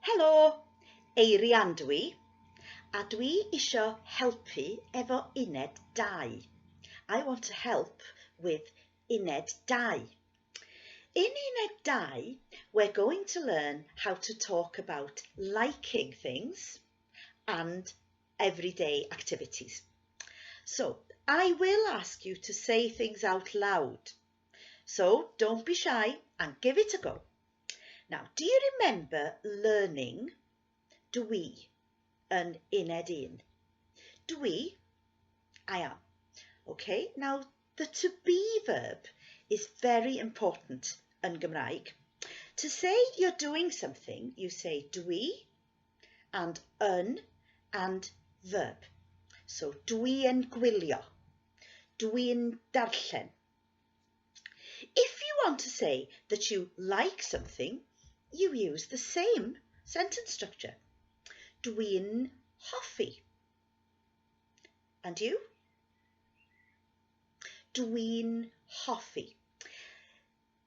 Helo, Eirian dwi, a dwi isio helpu efo uned 2. I want to help with uned 2. In uned 2, we're going to learn how to talk about liking things and everyday activities. So, I will ask you to say things out loud. So, don't be shy and give it a go. Now, do you remember learning dwi yn uned 1? Dwi, I am. Okay, now the to be verb is very important in Gymraeg. To say you're doing something, you say dwi and yn and verb. So dwi yn gwylio, dwi yn darllen. If you want to say that you like something, you use the same sentence structure. Dwi'n hoffi. And you? Dwi'n hoffi.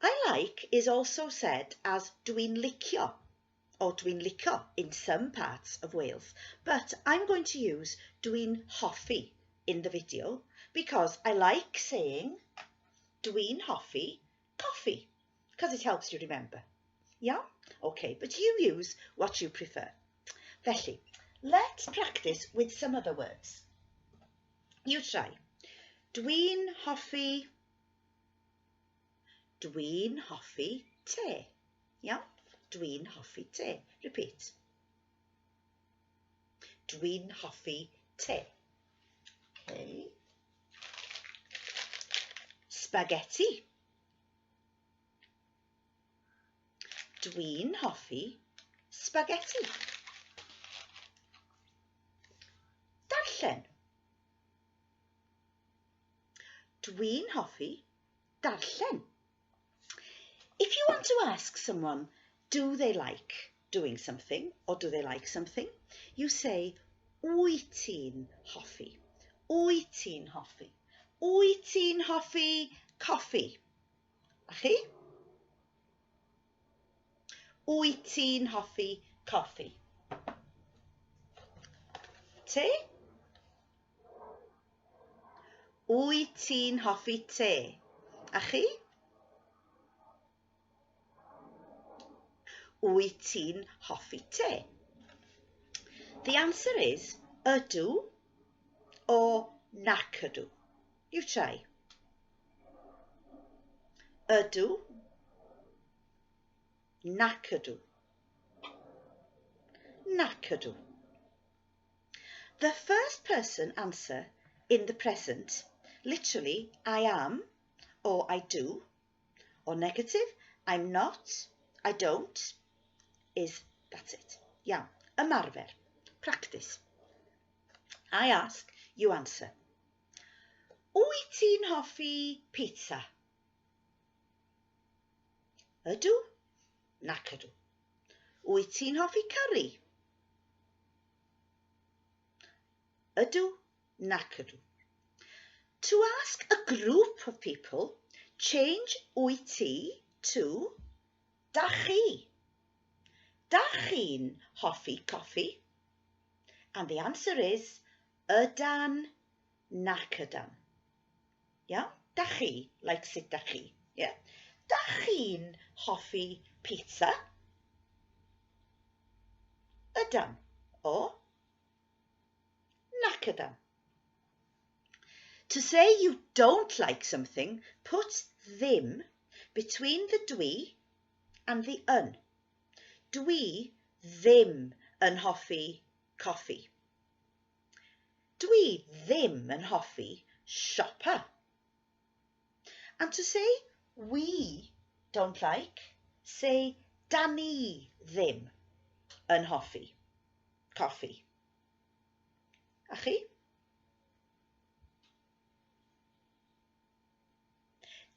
I like is also said as dwi'n licio or dwi'n licio in some parts of Wales, but I'm going to use dwi'n hoffi in the video because I like saying dwi'n hoffi coffee because it helps you remember. Yeah? Okay, but you use what you prefer. Felly, let's practice with some other words. You try. Dwi'n hoffi te. Yeah? Dwi'n hoffi te. Repeat. Dwi'n hoffi te. Okay. Spaghetti. Dwi'n hoffi spaghetti. Darllen. Dwi'n hoffi darllen. If you want to ask someone, do they like doing something or do they like something, you say, wyt ti'n hoffi? Wyt ti'n hoffi? Wyt ti'n hoffi coffee? A chi? Wyt ti'n hoffi coffee? Te? Wyt ti'n hoffi te? A chi? Wyt ti'n hoffi te? The answer is ydw or nac ydw. You try. Ydw, nac ydw. Nac ydw. The first person answer in the present, literally I am or I do, or negative, I'm not, I don't, is that's it. Yeah, ymarfer, practice. I ask, you answer. Wyt ti'n hoffi pizza? Ydw, nac ydw. Wyt ti'n hoffi curry? Ydw, nac ydw. To ask a group of people, change wyt ti to da chi. Da chi'n hoffi coffee? And the answer is ydan, nac ydan. Yeah? Da chi, like sit da chi. Yeah? Da chi'n hoffi pizza? Ydan, or nac ydan. To say you don't like something, put ddim between the dwi and the yn. Dwi ddim yn hoffi coffee. Dwi ddim yn hoffi siopa. And to say we don't like, say da ni ddim yn hoffi coffee. A chi?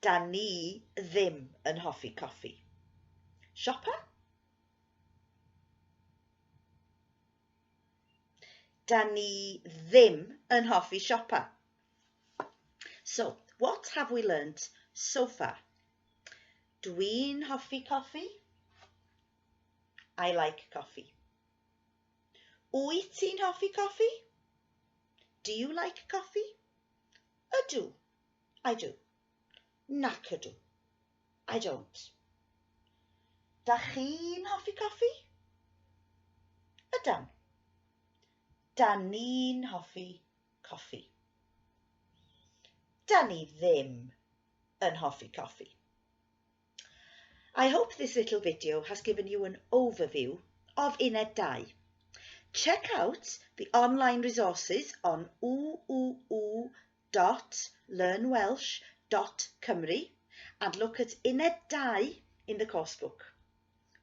Da ni ddim yn hoffi coffee. Siopa? Da ni ddim yn hoffi siopa. So, what have we learnt so far? Dwi'n hoffi coffee. I like coffee. Wyt ti'n hoffi coffee? Do you like coffee? Ydw. I do. Nac ydw. I don't. Da chi'n hoffi coffi? Ydam. Da ni'n hoffi coffi. Da ni ddim yn hoffi coffee. I hope this little video has given you an overview of Uned 2. Check out the online resources on www.learnwelsh.cymru and look at Uned 2 in the coursebook.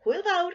Hwyl fawr!